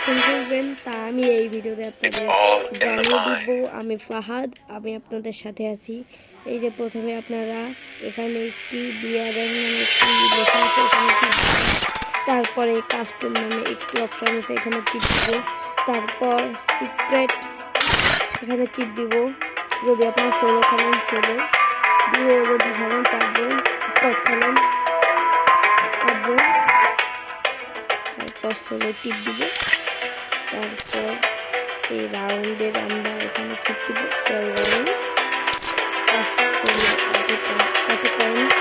কখন খেলবেন তা আমি এই ভিডিওতে আপনাদের জানিয়ে দিব। আমি ফাহাদ, আমি আপনাদের সাথে আছি। এই যে প্রথমে আপনারা এখানে একটি বিয়ারের নামে একটি লেখা আছে, এখানে টিপ দিবেন। তারপরে কাস্টম নামে একটি অপশান আছে, এখানে টিপ দিব। তারপর সিক্রেট এখানে টিপ দিব। যদি আপনারা 16 খেলেন 16, দুও যদি খেলেন 4 জন, স্কট খেলেন 8 জন, তারপর 16 টিপ দিব। তারপর এই রাউন্ডের আমরা এখানে টিপ দিব 13 রাউন্ড, 500 এত পয়েন্ট।